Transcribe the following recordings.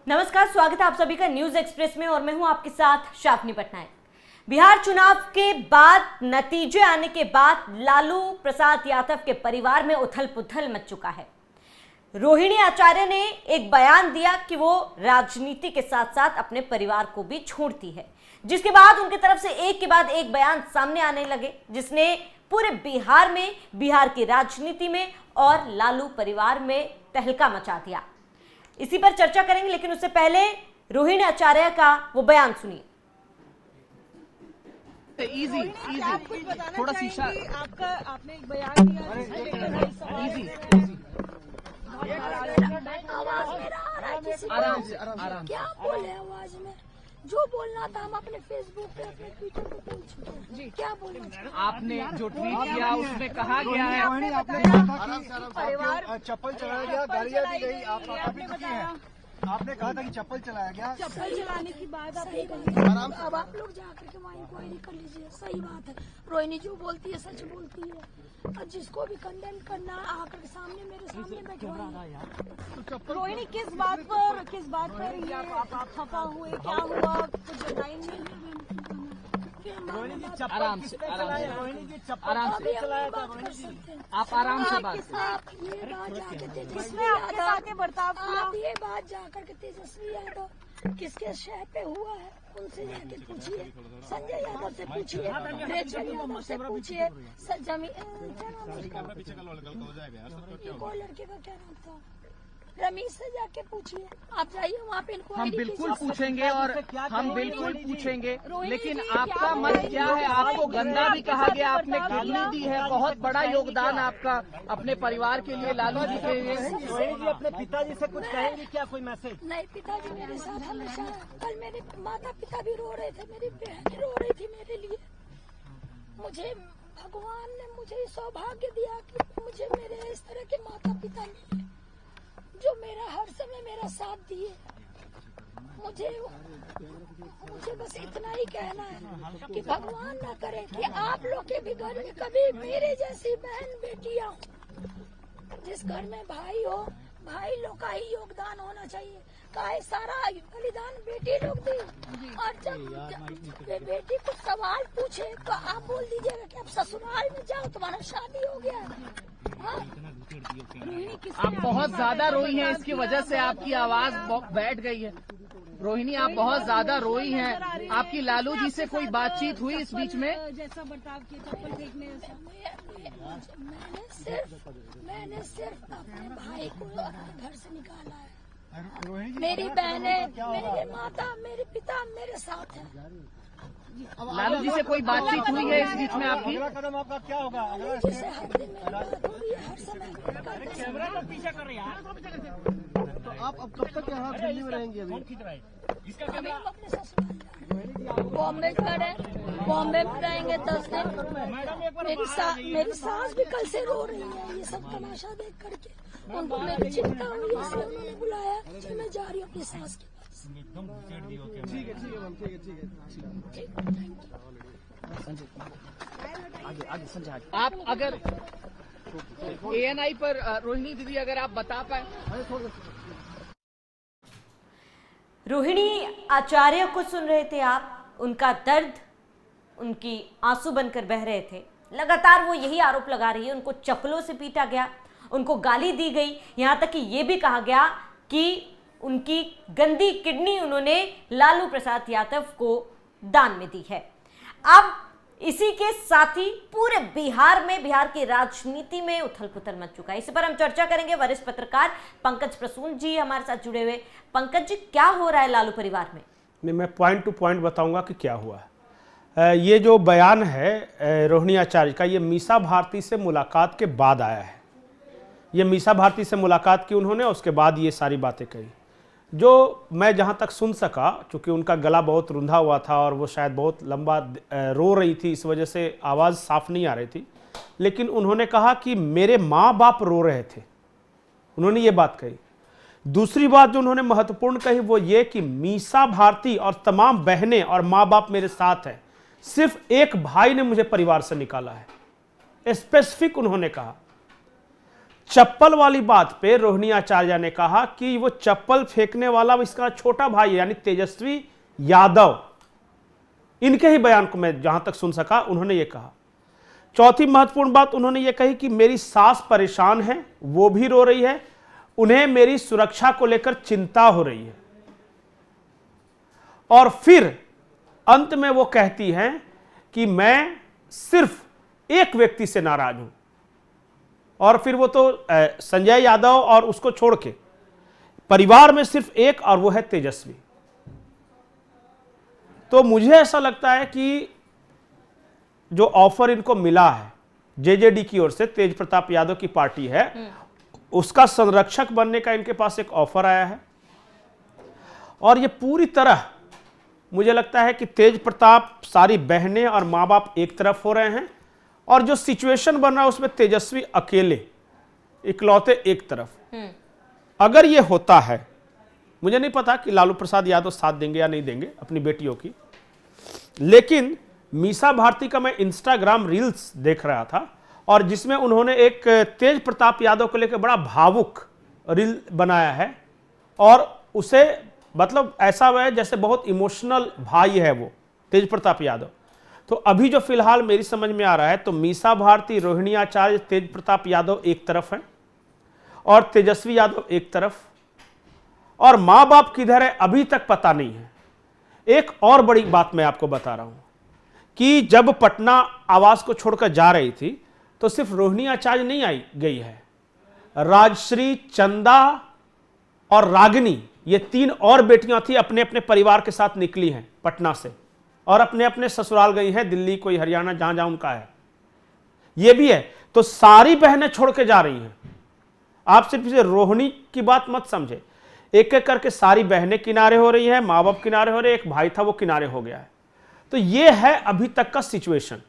नमस्कार, स्वागत है आप सभी का न्यूज एक्सप्रेस में और मैं हूं आपके साथ शाफनी पटनायक। बिहार चुनाव के बाद नतीजे आने के बाद लालू प्रसाद यादव के परिवार में उथल पुथल मच चुका है। रोहिणी आचार्य ने एक बयान दिया कि वो राजनीति के साथ साथ अपने परिवार को भी छोड़ती है, जिसके बाद उनकी तरफ से एक के बाद एक बयान सामने आने लगे, जिसने पूरे बिहार में, बिहार की राजनीति में और लालू परिवार में तहलका मचा दिया। इसी पर चर्चा करेंगे, लेकिन उससे पहले रोहिणी आचार्य का वो बयान सुनिए। इजी थोड़ा शीशा आपका आपने एक बयान दिया आराम से क्या बोले आवाज में जो बोलना था हम अपने फेसबुक पे अपने ट्विटर पे बोल चुके हैं जी। क्या बोलना आपने जो ट्वीट किया उसमें कहा गया है आपने कहा कि परिवार चप्पल चलाया गया, गाड़ियां दी गई, आपने बताया, आपने कहा था कि चप्पल चलाया गया। चप्पल चलाने की बात आपने कही, अब आप लोग जाकर के वहाँ इंक्वायरी कर लीजिए। सही बात है, रोहिणी जो बोलती है सच बोलती है, और जिसको भी कंडेम करना आकर के सामने मेरे सामने बैठवाइए। रोहिणी किस बात पर ये खफा हुए, क्या हुआ कुछ बताएं नहीं। आराम से रोहिणी जी चप्पल आराम से चलाया था, रोहिणी जी आप आराम से बात आप ये बात जाकर तेजस्वी यादव, आप ये बात जाकर के तेजस्वी यादव किसके शहर पे हुआ है उनसे जाके पूछिए, संजय यादव से पूछिए, रेचल यादव से पूछिए, कोई लड़के का क्या नाम था, रमेश से जाके पूछिए। आप जाइए वहाँ पे इनको हम बिल्कुल पूछेंगे और हम बिल्कुल पूछेंगे, लेकिन आपका मत क्या है? आपको गंदा भी कहा गया, आपने किडनी दी है, बहुत बड़ा योगदान आपका अपने परिवार के लिए लालू जी के लिए। रोहिणी जी अपने पिताजी से कुछ कहेंगे क्या, कोई मैसेज? नहीं, पिताजी मेरे साथ हमेशा, कल मेरे माता पिता भी रो रहे थे, मेरी बहन रो रही थी मेरे लिए। मुझे भगवान ने मुझे सौभाग्य दिया कि मुझे मेरे इस तरह के माता पिता मिले जो मेरा हर समय मेरा साथ दिए। मुझे बस इतना ही कहना है कि भगवान ना करे कि आप लोग के भी घर में कभी मेरे जैसी बहन बेटियां हो। जिस घर में भाई हो, भाई लोग का ही योगदान होना चाहिए। काहे सारा बलिदान बेटी लोग दी, और जब बेटी कुछ सवाल पूछे तो आप बोल दीजिएगा कि आप ससुराल में जाओ, तुम्हारा शादी हो गया है। आप बहुत ज्यादा रोई हैं, इसकी वजह से आपकी आवाज बैठ गई है। रोहिणी, आप बहुत ज्यादा रोई हैं। आपकी लालू जी से कोई बातचीत हुई इस बीच में? जैसा बर्ताव किया, चप्पल फेंकने मैंने सिर्फ अपने भाई को घर से निकाला है। मेरी बहनें, मेरी माता, मेरे पिता मेरे साथ हैं। लालू जी से कोई बातचीत हुई है इस बीच में आपकी? अगला कदम आपका क्या होगा? अगला जिसे हर दिन मेरी बात हो रही है, हर समय कैमरा का पीछा कर रही है। तो आप अब कब तक यहाँ दिल्ली में रहेंगे? अभी अभी हम अपने ससुराल बॉम्बे में रहेंगे 10 दिन। मेरी सास भी कल से रो रही है ये सब तमाशा देख करके। उनको मेरी चिंता हुई, इसलिए उन्होंने बुलाया कि मैं जा रही हूँ अपनी सास के पास। ठीक है मैम, ठीक है। आगे संजय, आप अगर ANI पर रोहिणी दीदी अगर आप बता पाए। रोहिणी आचार्य को सुन रहे थे आप, उनका दर्द उनकी आंसू बनकर बह रहे थे। लगातार वो यही आरोप लगा रही है, उनको चप्पलों से पीटा गया, उनको गाली दी गई, यहाँ तक कि ये भी कहा गया कि उनकी गंदी किडनी उन्होंने लालू प्रसाद यादव को दान में दी है। अब इसी के साथ ही पूरे बिहार में, बिहार की राजनीति में उथल पुथल मच चुका है। इस पर हम चर्चा करेंगे। वरिष्ठ पत्रकार पंकज प्रसून जी हमारे साथ जुड़े हुए। पंकज जी, क्या हो रहा है लालू परिवार में? नहीं, मैं पॉइंट टू पॉइंट बताऊंगा कि क्या हुआ है। ये जो बयान है रोहिणी आचार्य का, ये मीसा भारती से मुलाकात के बाद आया है। ये मीसा भारती से मुलाकात की उन्होंने, उसके बाद ये सारी बातें कही, जो मैं जहाँ तक सुन सका, चूँकि उनका गला बहुत रुंधा हुआ था और वो शायद बहुत लंबा रो रही थी, इस वजह से आवाज़ साफ नहीं आ रही थी, लेकिन उन्होंने कहा कि मेरे माँ बाप रो रहे थे। उन्होंने ये बात कही। दूसरी बात जो उन्होंने महत्वपूर्ण कही वो ये कि मीसा भारती और तमाम बहनें और माँ बाप मेरे साथ हैं, सिर्फ एक भाई ने मुझे परिवार से निकाला है। स्पेसिफिक उन्होंने कहा। चप्पल वाली बात पे रोहिणी आचार्य ने कहा कि वो चप्पल फेंकने वाला इसका छोटा भाई है, यानी तेजस्वी यादव। इनके ही बयान को मैं जहां तक सुन सका उन्होंने ये कहा। चौथी महत्वपूर्ण बात उन्होंने ये कही कि मेरी सास परेशान है, वो भी रो रही है, उन्हें मेरी सुरक्षा को लेकर चिंता हो रही है। और फिर अंत में वो कहती हैं कि मैं सिर्फ एक व्यक्ति से नाराज हूं, और फिर वो तो संजय यादव और उसको छोड़ के परिवार में सिर्फ एक, और वो है तेजस्वी। तो मुझे ऐसा लगता है कि जो ऑफर इनको मिला है जेजेडी की ओर से, तेज प्रताप यादव की पार्टी है, उसका संरक्षक बनने का इनके पास एक ऑफर आया है। और ये पूरी तरह मुझे लगता है कि तेज प्रताप, सारी बहनें और माँ बाप एक तरफ हो रहे हैं, और जो सिचुएशन बन रहा है उसमें तेजस्वी अकेले इकलौते एक तरफ। अगर ये होता है, मुझे नहीं पता कि लालू प्रसाद यादव साथ देंगे या नहीं देंगे अपनी बेटियों की, लेकिन मीसा भारती का मैं इंस्टाग्राम रील्स देख रहा था, और जिसमें उन्होंने एक तेज प्रताप यादव को लेकर बड़ा भावुक रील बनाया है, और उसे मतलब ऐसा है जैसे बहुत इमोशनल भाई है वो तेज प्रताप यादव। तो अभी जो फिलहाल मेरी समझ में आ रहा है, तो मीसा भारती, रोहिणी आचार्य, तेज प्रताप यादव एक तरफ है और तेजस्वी यादव एक तरफ, और मां बाप किधर है अभी तक पता नहीं है। एक और बड़ी बात मैं आपको बता रहा हूं कि जब पटना आवास को छोड़कर जा रही थी तो सिर्फ रोहिणी आचार्य नहीं गई है, राजश्री, चंदा और रागिनी, ये 3 और बेटियां थी, अपने अपने परिवार के साथ निकली हैं पटना से, और अपने अपने ससुराल गई हैं, दिल्ली, कोई हरियाणा, जहां जहां उनका है, ये भी है। तो सारी बहनें छोड़ के जा रही हैं। आप सिर्फ इसे रोहिणी की बात मत समझे, एक एक करके सारी बहनें किनारे हो रही हैं, माँ बाप किनारे हो रहे हैं, एक भाई था वो किनारे हो गया है। तो ये है अभी तक का सिचुएशन।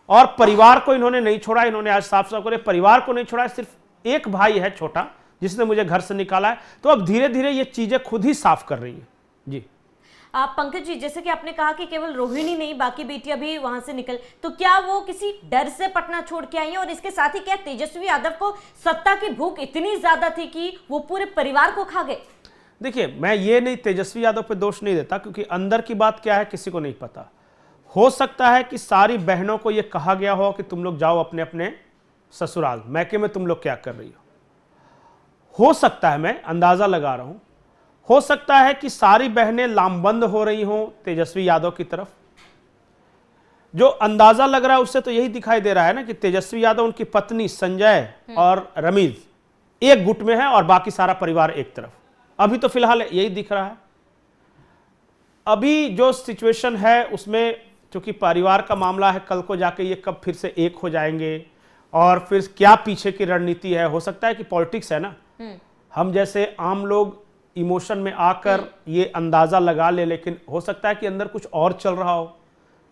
और परिवार को इन्होंने नहीं छोड़ा, इन्होंने आज साफ साफ करे, परिवार को नहीं छोड़ा, सिर्फ एक भाई है छोटा जिसने मुझे घर से निकाला है। तो अब धीरे धीरे ये चीजें खुद ही साफ कर रही हैं। जी आप पंकज जी, जैसे कि आपने कहा कि केवल रोहिणी नहीं बाकी बेटियां भी वहां से निकल, तो क्या वो किसी डर से पटना छोड़ के आई हैं? और इसके साथ ही क्या तेजस्वी यादव को सत्ता की भूख इतनी ज्यादा थी कि वो पूरे परिवार को खा गए? देखिए, मैं ये नहीं तेजस्वी यादव पे दोष नहीं देता, क्योंकि अंदर की बात क्या है किसी को नहीं पता। हो सकता है कि सारी बहनों को यह कहा गया हो कि तुम लोग जाओ अपने अपने ससुराल, मैके में तुम लोग क्या कर रही हो सकता है, मैं अंदाजा लगा रहा हूं। हो सकता है कि सारी बहनें लामबंद हो रही हों तेजस्वी यादव की तरफ। जो अंदाजा लग रहा है उससे तो यही दिखाई दे रहा है ना कि तेजस्वी यादव, उनकी पत्नी संजय और रमीज एक गुट में है और बाकी सारा परिवार एक तरफ। अभी तो फिलहाल यही दिख रहा है। अभी जो सिचुएशन है उसमें क्योंकि परिवार का मामला है, कल को जाके ये कब फिर से एक हो जाएंगे और फिर क्या पीछे की रणनीति है। हो सकता है कि पॉलिटिक्स है ना, हम जैसे आम लोग इमोशन में आकर ये अंदाजा लगा ले, लेकिन हो सकता है कि अंदर कुछ और चल रहा हो।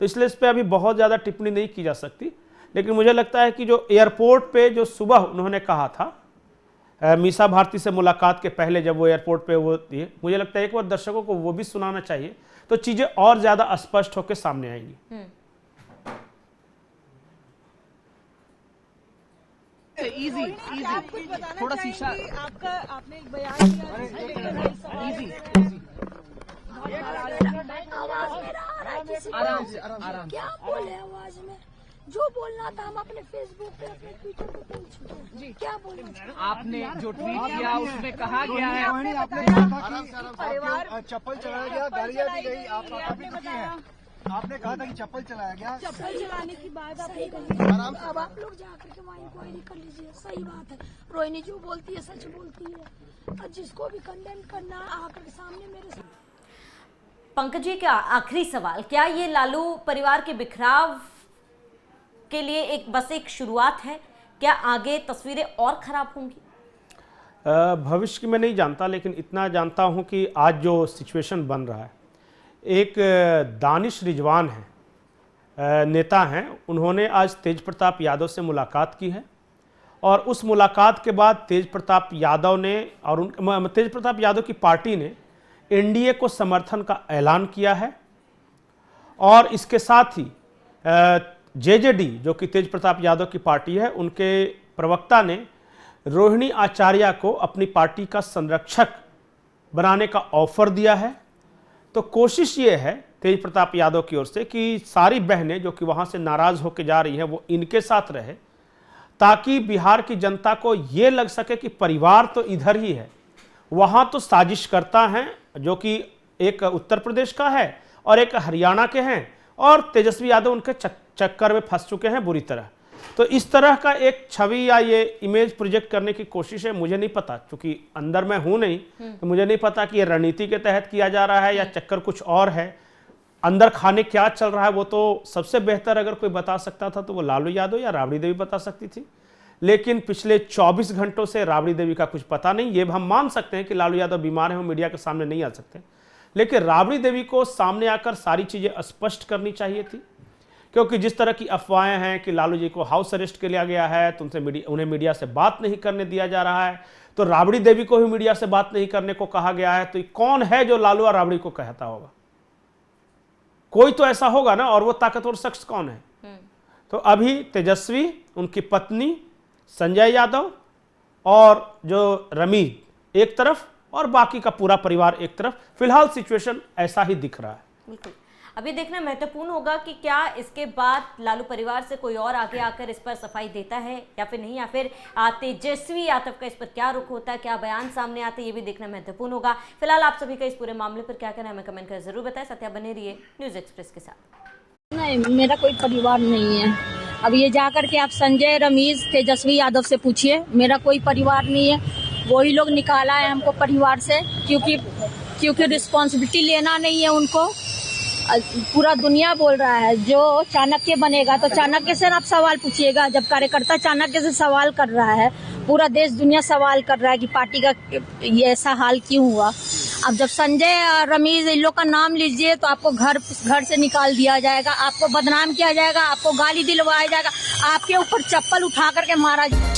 तो इसलिए इस पर अभी बहुत ज़्यादा टिप्पणी नहीं की जा सकती। लेकिन मुझे लगता है कि जो एयरपोर्ट पे जो सुबह उन्होंने कहा था मीसा भारती से मुलाकात के पहले, जब वो एयरपोर्ट पे वो दिए, मुझे लगता है एक बार दर्शकों को वो भी सुनाना चाहिए, तो चीज़ें और ज़्यादा स्पष्ट होकर सामने आएंगी। इजी थोड़ा शीशा आपका आपने एक बयान दिया इजी आवाज मेरा आ रहा है किसी को? आराम से आराम से। क्या बोले आवाज में? जो बोलना था हम अपने फेसबुक पे, अपने ट्विटर पे बोल चुके हैं। जी क्या बोलना? आपने जो ट्वीट किया उसमें कहा गया है, आपने कहा कि परिवार चप्पल चलाया गया, गाड़ियां दी गई, आप काफी दुखी हैं। आपने कहा था कि चप्पल चलाया गया, चप्पल चलाने की बात सही कही। अब आप लोग जाकर के वहाँ इंक्वायरी कर लीजिए। सही बात है, रोहिणी जो बोलती है सच बोलती है, और जिसको भी कंडेम करना आकर के सामने मेरे। पंकज जी, क्या आखिरी सवाल, क्या ये लालू परिवार के बिखराव के लिए बस एक शुरुआत है? क्या आगे तस्वीरें और खराब होंगी? भविष्य की मैं नहीं जानता, लेकिन इतना जानता हूं कि आज जो सिचुएशन बन रहा है, एक दानिश रिजवान है, नेता हैं, उन्होंने आज तेज प्रताप यादव से मुलाकात की है। और उस मुलाकात के बाद तेज प्रताप यादव ने और तेज प्रताप यादव की पार्टी ने एनडीए को समर्थन का ऐलान किया है। और इसके साथ ही जेजेडी, जो कि तेज प्रताप यादव की पार्टी है, उनके प्रवक्ता ने रोहिणी आचार्य को अपनी पार्टी का संरक्षक बनाने का ऑफर दिया है। तो कोशिश ये है तेज प्रताप यादव की ओर से कि सारी बहनें जो कि वहाँ से नाराज होकर जा रही हैं वो इनके साथ रहे, ताकि बिहार की जनता को ये लग सके कि परिवार तो इधर ही है, वहाँ तो साजिश करता है जो कि एक उत्तर प्रदेश का है और एक हरियाणा के हैं, और तेजस्वी यादव उनके चक्कर में फंस चुके हैं बुरी तरह। तो इस तरह का एक छवि या ये इमेज प्रोजेक्ट करने की कोशिश है। मुझे नहीं पता, क्योंकि अंदर मैं हूं नहीं, तो मुझे नहीं पता कि ये रणनीति के तहत किया जा रहा है या चक्कर कुछ और है। अंदर खाने क्या चल रहा है वो तो सबसे बेहतर अगर कोई बता सकता था तो वो लालू यादव या राबड़ी देवी बता सकती थी, लेकिन पिछले 24 घंटों से राबड़ी देवी का कुछ पता नहीं। ये हम मान सकते हैं कि लालू यादव बीमार हैं, वो मीडिया के सामने नहीं आ सकते, लेकिन राबड़ी देवी को सामने आकर सारी चीज़ें स्पष्ट करनी चाहिए थी, क्योंकि जिस तरह की अफवाहें हैं कि लालू जी को हाउस अरेस्ट के लिया गया है, तो उन्हें मीडिया से बात नहीं करने दिया जा रहा है, तो राबड़ी देवी को भी मीडिया से बात नहीं करने को कहा गया है। तो ये कौन है जो लालू और राबड़ी को कहता होगा? कोई तो ऐसा होगा ना, और वो ताकतवर शख्स कौन है? तो अभी तेजस्वी, उनकी पत्नी संजय यादव और जो रमीज एक तरफ और बाकी का पूरा परिवार एक तरफ, फिलहाल सिचुएशन ऐसा ही दिख रहा है। बिल्कुल, अभी देखना महत्वपूर्ण होगा कि क्या इसके बाद लालू परिवार से कोई और आगे आकर इस पर सफाई देता है या फिर नहीं, या फिर तेजस्वी यादव का इस पर क्या रुख होता है, क्या बयान सामने आते हैं, ये भी देखना महत्वपूर्ण होगा। फिलहाल आप सभी का इस पूरे मामले पर क्या कहना है हमें कमेंट कर जरूर बताएं। सत्या बने रहिए न्यूज एक्सप्रेस के साथ। नहीं, मेरा कोई परिवार नहीं है। अब ये जाकर के आप संजय, रमीज, तेजस्वी यादव से पूछिए, मेरा कोई परिवार नहीं है। वही लोग निकाला है हमको परिवार से, क्योंकि रिस्पॉन्सिबिलिटी लेना नहीं है उनको। पूरा दुनिया बोल रहा है जो चाणक्य बनेगा, तो चाणक्य से आप सवाल पूछिएगा। जब कार्यकर्ता चाणक्य से सवाल कर रहा है, पूरा देश दुनिया सवाल कर रहा है कि पार्टी का ये ऐसा हाल क्यों हुआ। अब जब संजय, रमीज, इन लोग का नाम लीजिए तो आपको घर से निकाल दिया जाएगा, आपको बदनाम किया जाएगा, आपको गाली दिलवाया जाएगा, आपके ऊपर चप्पल उठा करके मारा जाएगा।